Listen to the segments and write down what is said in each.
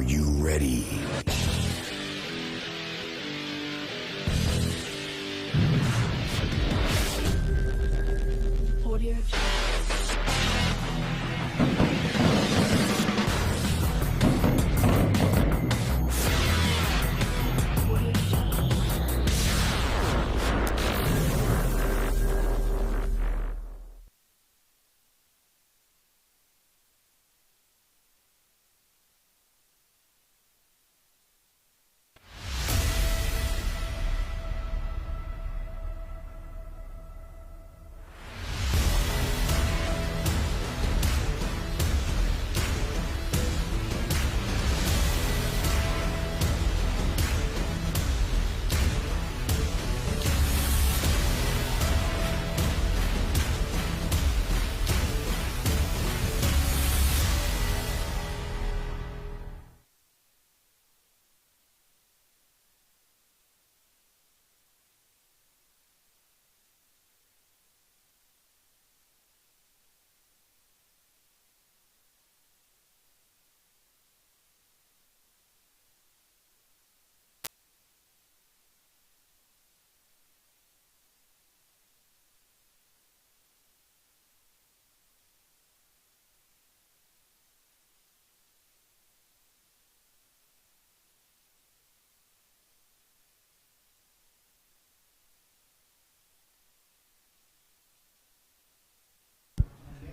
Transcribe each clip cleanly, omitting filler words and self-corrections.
you ready? Audio.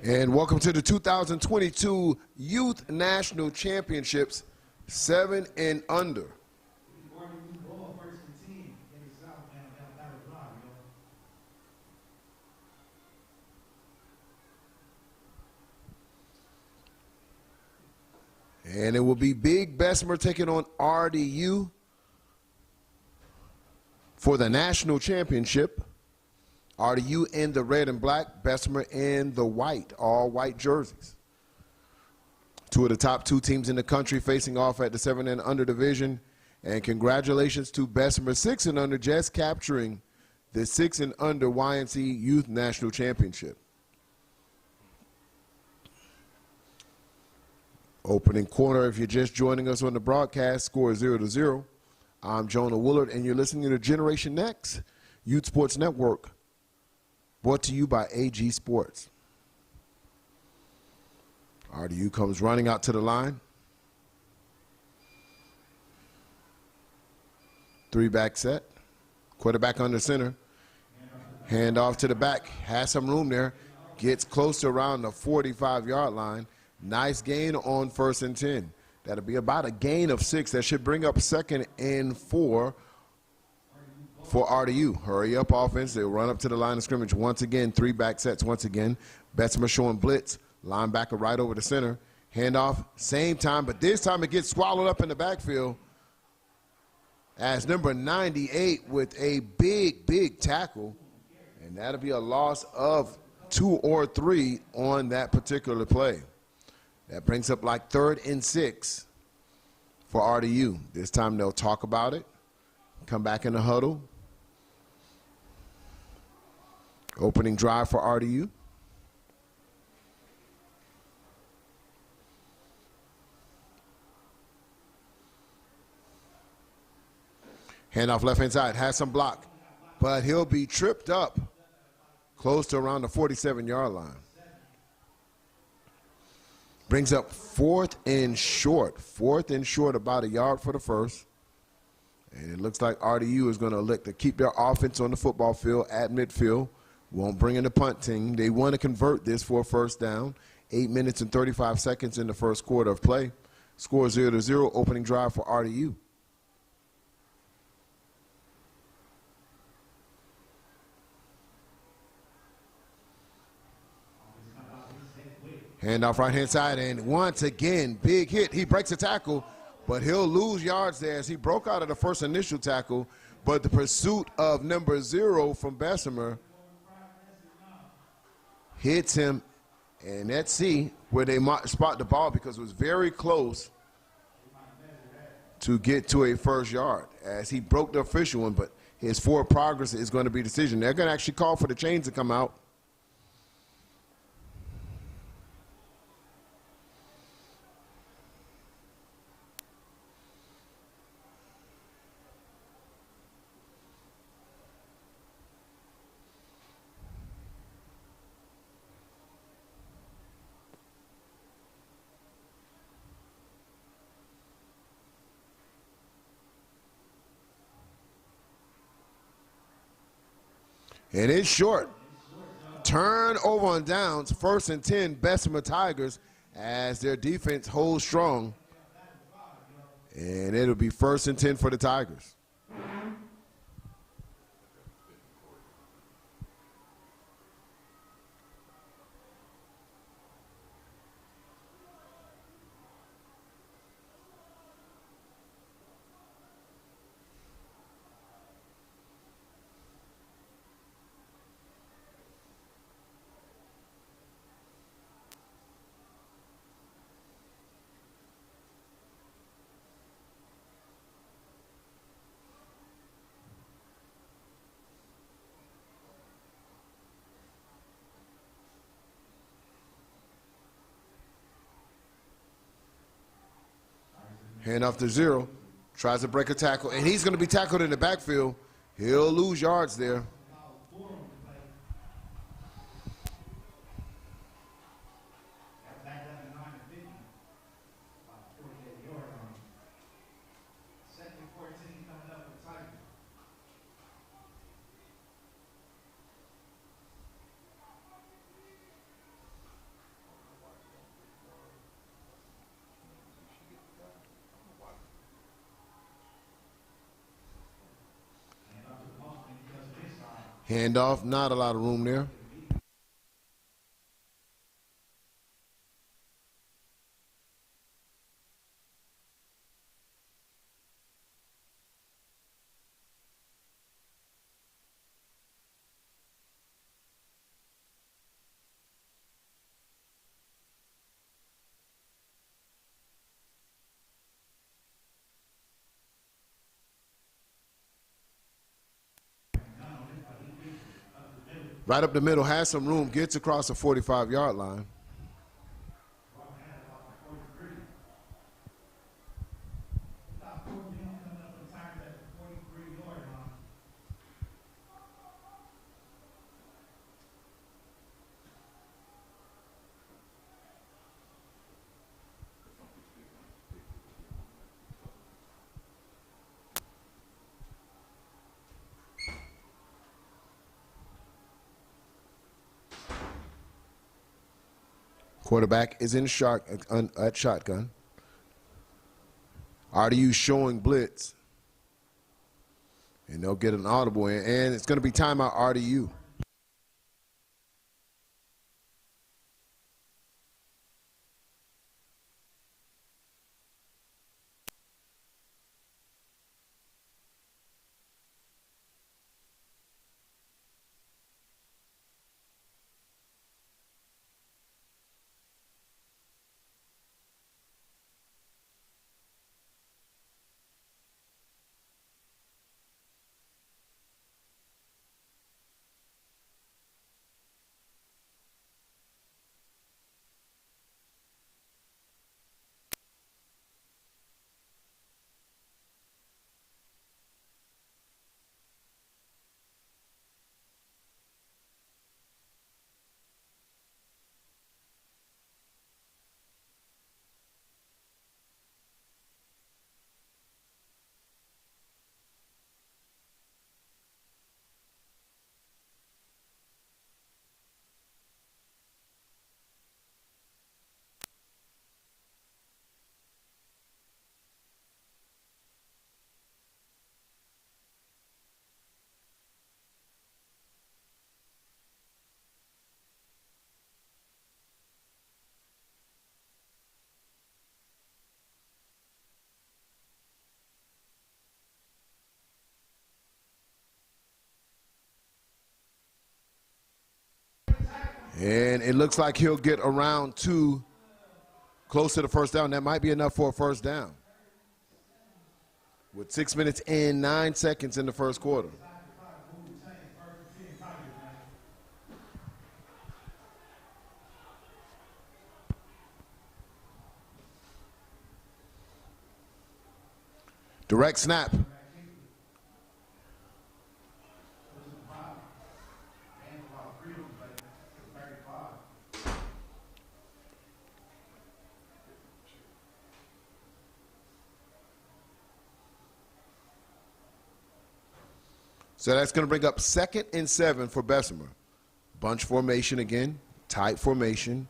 And welcome to the 2022 Youth National Championships, 7 and under. And it will be Big Bessemer taking on RDU for the national championship. RDU in the red and black, Bessemer in the white, all white jerseys. Two of the top two teams in the country facing off at the 7 and under division. And congratulations to Bessemer, 6 and under, just capturing the 6 and under YNC Youth National Championship. Opening quarter, if you're just joining us on the broadcast, score 0-0. I'm Jonah Woolard, and you're listening to Generation Next Youth Sports Network, brought to you by AG Sports. RDU comes running out to the line. 3-back set. Quarterback under center. Hand off to the back. Has some room there. Gets close to around the 45-yard line. Nice gain on 1st and 10. That'll be about a gain of 6. That should bring up 2nd and 4 for RDU. Hurry up offense. They'll run up to the line of scrimmage once again. 3-back sets once again. Bessemer showing blitz. Linebacker right over the center. Handoff, same time, but this time it gets swallowed up in the backfield as number 98 with a big tackle. And that'll be a loss of 2 or 3 on that particular play. That brings up like 3rd and 6 for RDU. This time they'll talk about it. Come back in the huddle. Opening drive for RDU. Handoff left-hand side, has some block, but he'll be tripped up close to around the 47-yard line. Brings up 4th and short. 4th and short, about a yard for the first. And it looks like RDU is going to look to keep their offense on the football field at midfield. Won't bring in the punt team. They want to convert this for a first down. 8 minutes and 35 seconds in the first quarter of play. Score 0-0, opening drive for RDU. Handoff right-hand side, and once again, big hit. He breaks a tackle, but he'll lose yards there as he broke out of the first initial tackle. But the pursuit of number 0 from Bessemer hits him, and let's see where they might spot the ball because it was very close to get to a first yard as he broke the official one, but his forward progress is going to be decision. They're going to actually call for the chains to come out. And it's short. Turnover on downs, 1st and 10, Bessemer Tigers, as their defense holds strong. And it'll be 1st and 10 for the Tigers. Hand off to Zero. Tries to break a tackle, and he's going to be tackled in the backfield. He'll lose yards there. Handoff, not a lot of room there. Right up the middle, has some room, gets across the 45-yard line. Quarterback is in at shotgun. RDU showing blitz. And they'll get an audible, and it's going to be timeout RDU. And it looks like he'll get around two, close to the first down. That might be enough for a first down. With 6 minutes and 9 seconds in the first quarter. Direct snap. So that's going to bring up 2nd and 7 for Bessemer. Bunch formation again, tight formation.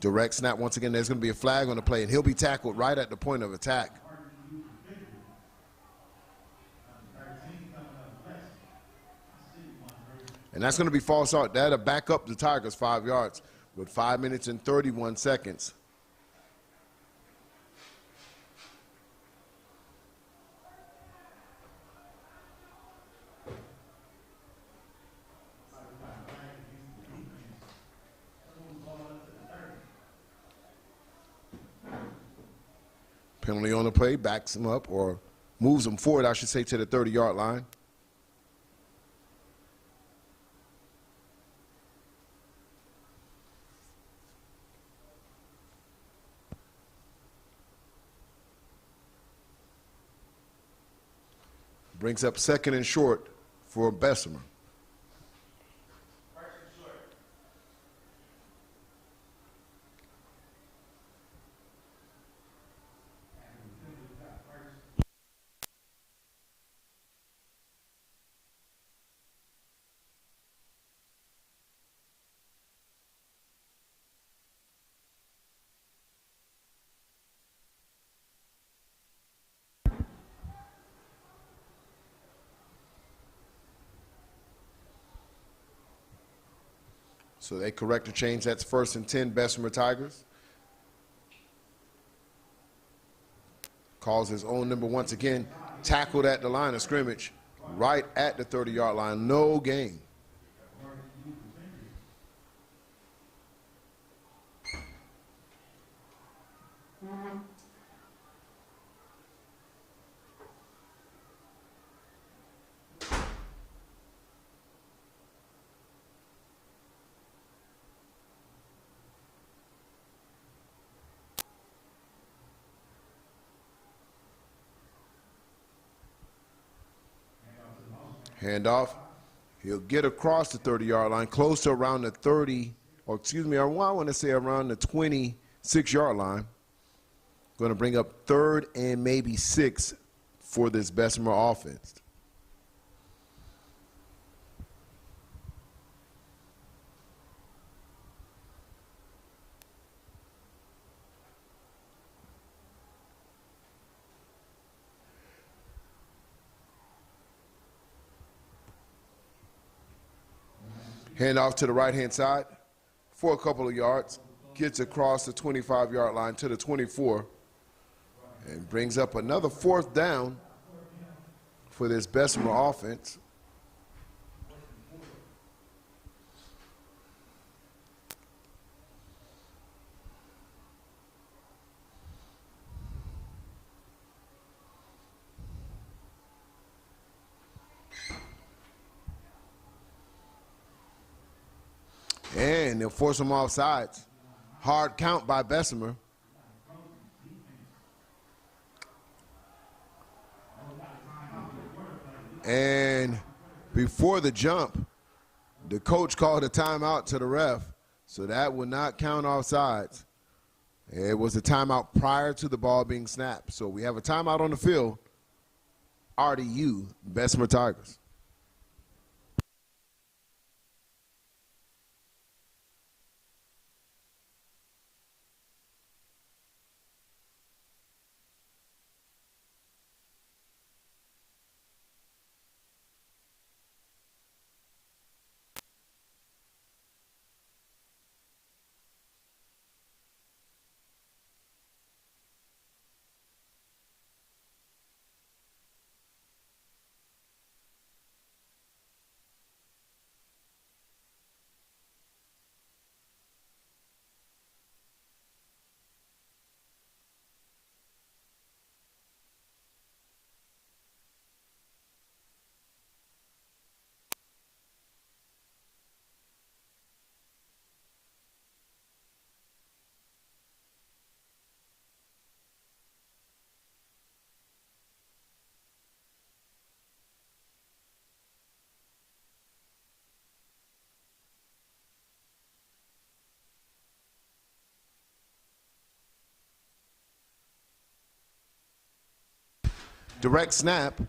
Direct snap once again. There's going to be a flag on the play, and he'll be tackled right at the point of attack. And that's going to be false start. That'll back up the Tigers 5 yards with 5 minutes and 31 seconds. Penalty on the play, backs him up, or moves him forward, I should say, to the 30-yard line. Brings up 2nd and short for Bessemer. So they correct the change. That's 1st and 10, Bessemer Tigers. Calls his own number once again. Tackled at the line of scrimmage, right at the 30-yard line. No gain. Handoff. He'll get across the 30-yard line, close to around the 30, or excuse me, I want to say around the 26-yard line. Going to bring up 3rd and maybe 6 for this Bessemer offense. Handoff to the right-hand side for a couple of yards. Gets across the 25-yard line to the 24. And brings up another 4th down for this Bessemer offense. And they'll force him off sides. Hard count by Bessemer. And before the jump, the coach called a timeout to the ref, so that would not count offsides. It was a timeout prior to the ball being snapped. So we have a timeout on the field. RDU, Bessemer Tigers. Direct snap,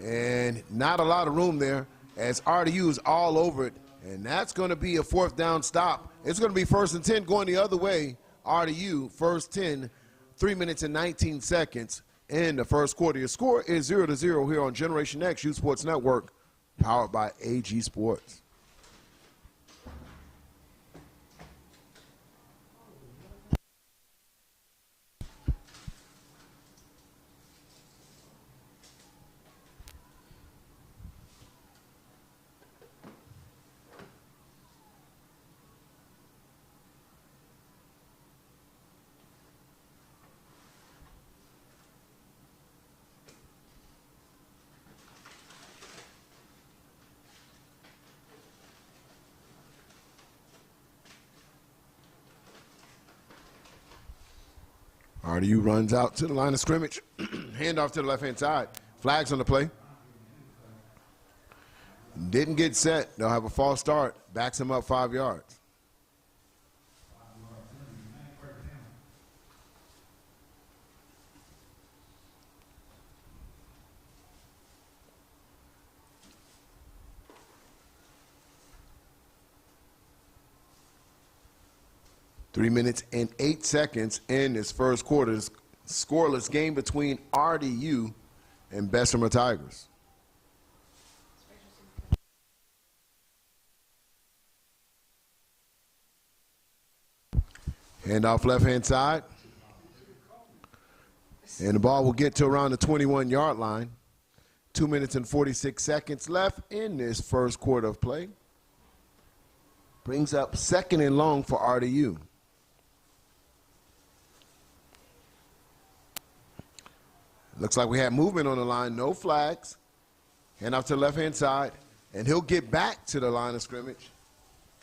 And not a lot of room there as RDU is all over it. And that's going to be a 4th down stop. It's going to be 1st and 10 going the other way. RDU, first 10, 3 minutes and 19 seconds in the first quarter. Your score is 0-0 here on Generation X Youth Sports Network, powered by AG Sports. RDU runs out to the line of scrimmage. Handoff to the left-hand side. Flags on the play. Didn't get set. They'll have a false start. Backs him up 5 yards. Three minutes and 8 seconds in this first quarter. Scoreless game between RDU and Bessemer Tigers. Handoff left-hand side. And the ball will get to around the 21-yard line. 2 minutes and 46 seconds left in this first quarter of play. Brings up 2nd and long for RDU. Looks like we have movement on the line, no flags. Hand off to the left-hand side, and he'll get back to the line of scrimmage.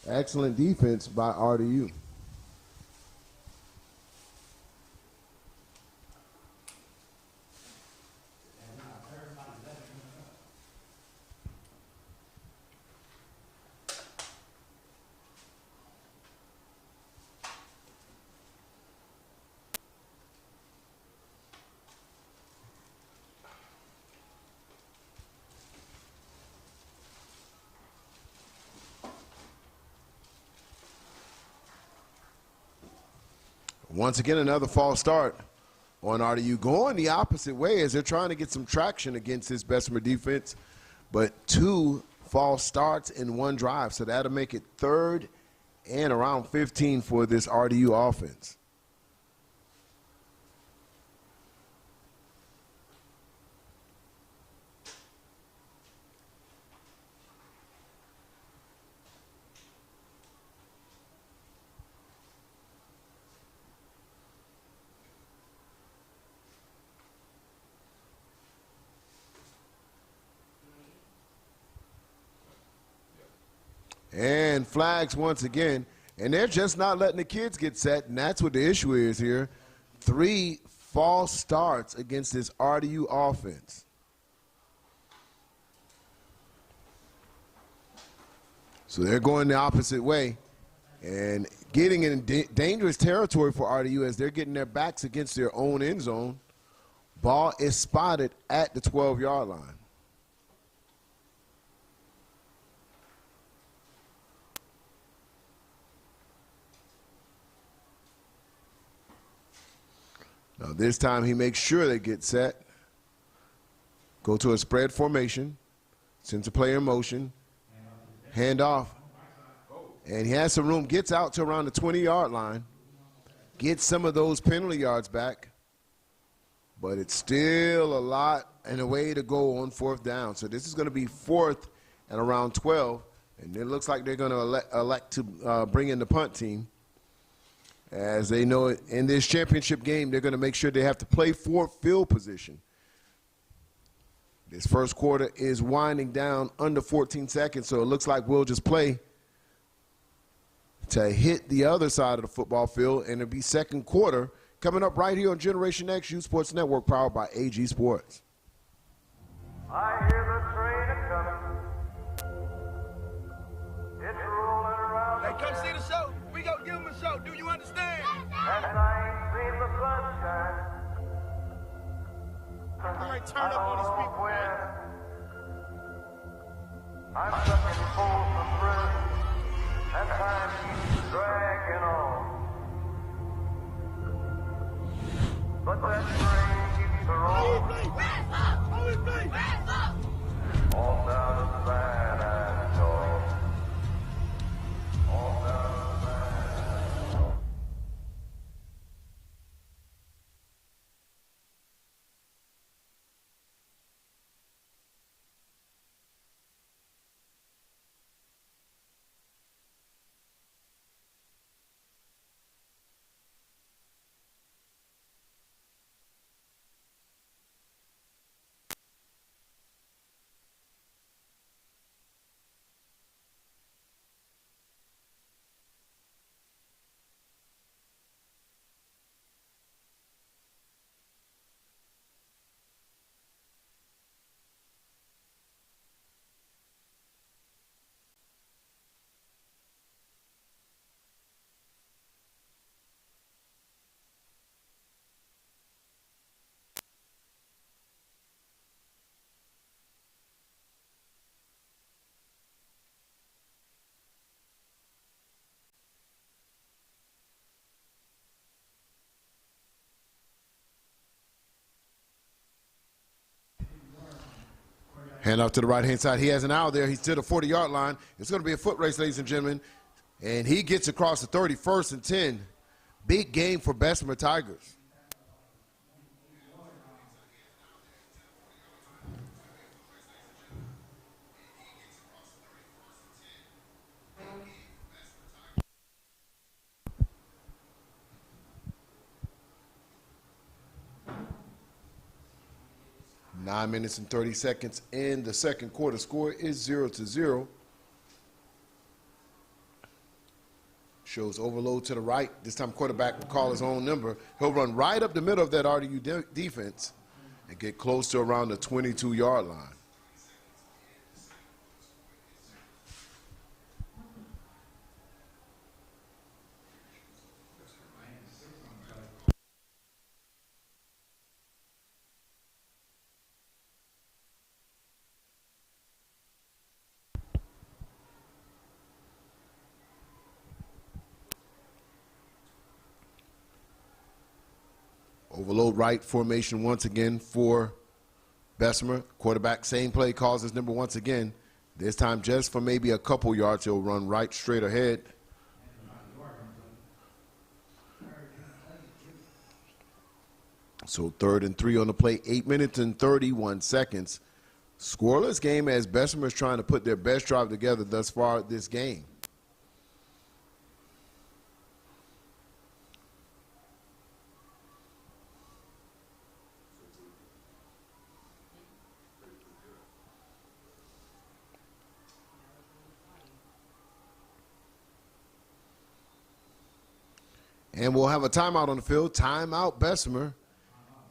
Excellent defense by RDU. Once again, another false start on RDU. Going the opposite way as they're trying to get some traction against this Bessemer defense. But 2 false starts in 1 drive. So that'll make it 3rd and around 15 for this RDU offense. And flags once again. And they're just not letting the kids get set, and that's what the issue is here. 3 false starts against this RDU offense. So they're going the opposite way and getting in dangerous territory for RDU as they're getting their backs against their own end zone. Ball is spotted at the 12-yard line. Now this time he makes sure they get set. Go to a spread formation. Sends a player in motion. Hand off. And he has some room. Gets out to around the 20-yard line. Gets some of those penalty yards back. But it's still a lot and a way to go on 4th down. So this is going to be 4th and around 12. And it looks like they're going to elect to bring in the punt team. As they know in this championship game, they're going to make sure they have to play for field position. This first quarter is winding down under 14 seconds, so it looks like we'll just play to hit the other side of the football field, and it'll be second quarter coming up right here on Generation X Youth Sports Network, powered by AG Sports. I hear the train a-coming. It's rolling around. Hey, come see the show. We gonna give them a show. Do you understand? And I ain't seen the sunshine. All right, turn up on these people, man. I'm stuck in Folsom Prison, and time keeps dragging on. But that train keeps rolling on down to San Antonio. On down to San Antonio. Hand off to the right-hand side. He has an out there. He's to the 40-yard line. It's going to be a foot race, ladies and gentlemen. And he gets across the 31st and 10. Big game for Bessemer Tigers. Nine minutes and 30 seconds in the second quarter. Score is 0-0. Shows overload to the right. This time quarterback will call his own number. He'll run right up the middle of that RDU defense and get close to around the 22-yard line. Overload right formation once again for Bessemer. Quarterback, same play, calls his number once again. This time just for maybe a couple yards, he'll run right straight ahead. So 3rd and 3 on the play, 8 minutes and 31 seconds. Scoreless game as Bessemer is trying to put their best drive together thus far this game. And we'll have a timeout on the field. Timeout, Bessemer.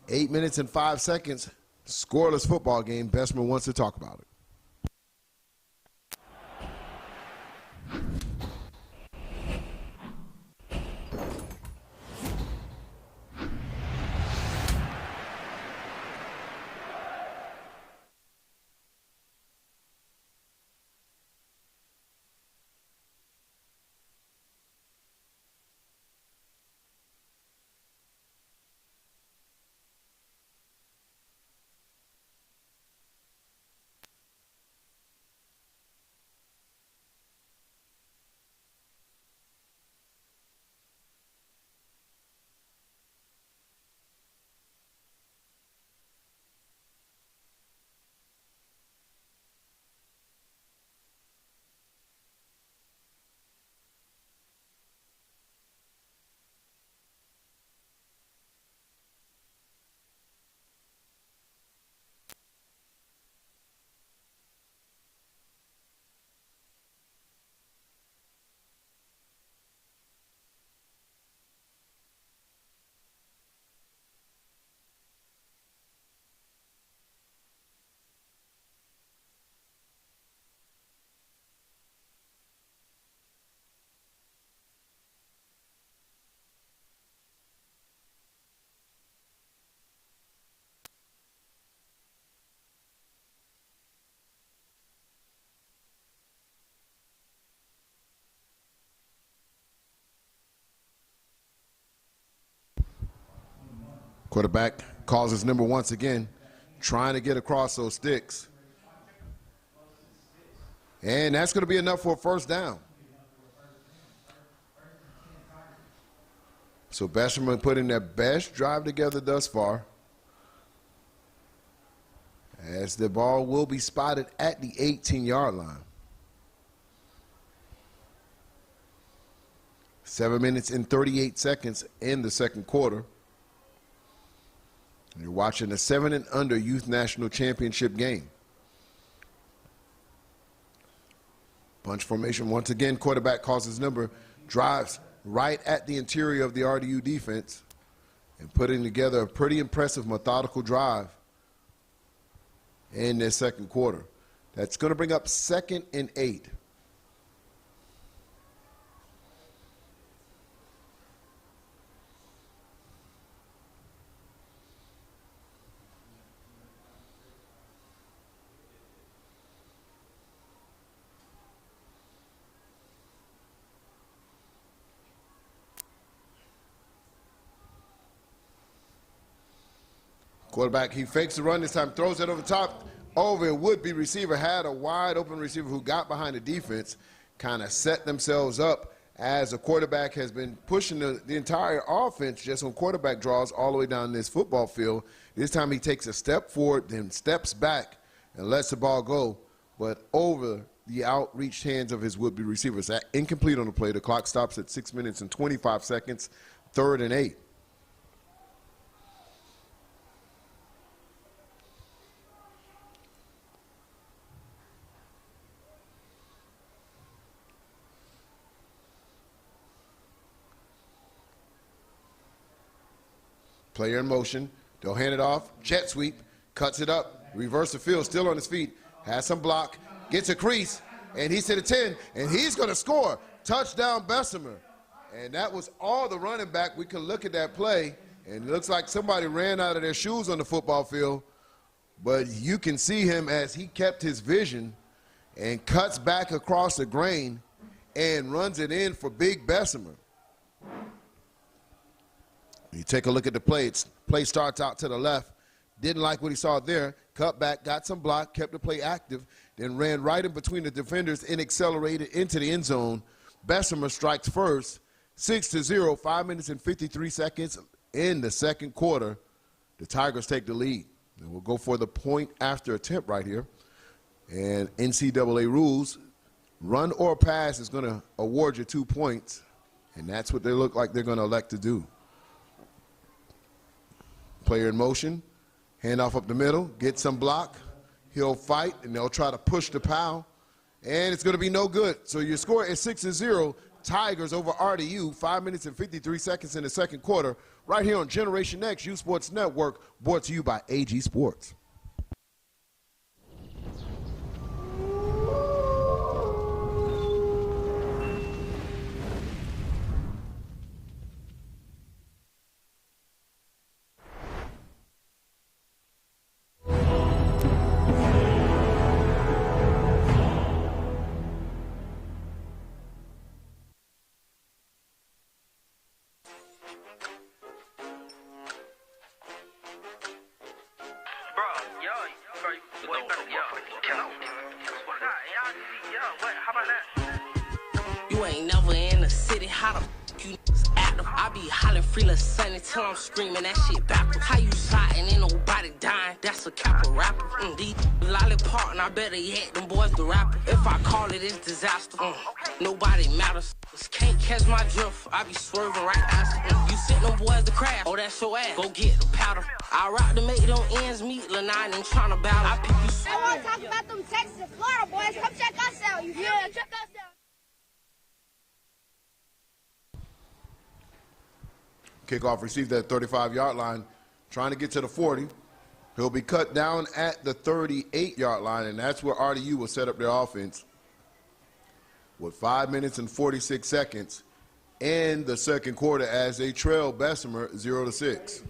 8 minutes and 5 seconds. Scoreless football game. Bessemer wants to talk about it. Quarterback calls his number once again, trying to get across those sticks. And that's going to be enough for a first down. So Bessemer putting their best drive together thus far, as the ball will be spotted at the 18-yard line. 7 minutes and 38 seconds in the second quarter. You're watching the 7 and under Youth National Championship game. Bunch formation once again. Quarterback calls his number, drives right at the interior of the RDU defense, and putting together a pretty impressive methodical drive in this second quarter. That's going to bring up 2nd and 8. Quarterback, he fakes the run this time, throws it over the top, over a would-be receiver, had a wide-open receiver who got behind the defense, kind of set themselves up as the quarterback has been pushing the entire offense just on quarterback draws all the way down this football field. This time he takes a step forward, then steps back and lets the ball go, but over the outreached hands of his would-be receivers. That incomplete on the play. The clock stops at 6 minutes and 25 seconds, 3rd and 8. Player in motion, they'll hand it off, jet sweep, cuts it up, reverse the field, still on his feet, has some block, gets a crease, and he's to the 10, and he's going to score. Touchdown, Bessemer. And that was all the running back. We can look at that play, and it looks like somebody ran out of their shoes on the football field, but you can see him as he kept his vision and cuts back across the grain and runs it in for big Bessemer. You take a look at the play. Play starts out to the left. Didn't like what he saw there. Cut back, got some block, kept the play active, then ran right in between the defenders and accelerated into the end zone. Bessemer strikes first, 6-0, 5 minutes and 53 seconds in the second quarter. The Tigers take the lead. And we'll go for the point after attempt right here. And NCAA rules, run or pass is going to award you 2 points, and that's what they look like they're going to elect to do. Player in motion, handoff up the middle, get some block. He'll fight, and they'll try to push the POW, and it's going to be no good. So your score is 6-0, Tigers over RDU, 5 minutes and 53 seconds in the second quarter, right here on Generation X Youth Sports Network, brought to you by AG Sports. You ain't never in the city, how the f you active? I be hollering freeless sunny till I'm screaming that shit backwards. How you sliding, ain't nobody dying, that's a capital rapper. These lollipop, and I better yet, them boys the rapper. If I call it, it's disaster. Nobody matters. Can't catch my drift, I be swerving right past it. You sent them boys to crash, oh that's your ass, go get the powder. I rock to make them ends meet, Lanine ain't tryna battle. I pick you. I wanna talk about them Texas and Florida boys, come check us out, you feel me? Check us out. Kickoff received at 35-yard line, trying to get to the 40. He'll be cut down at the 38-yard line, and that's where RDU will set up their offense with 5 minutes and 46 seconds in the second quarter as they trail Bessemer 0-6.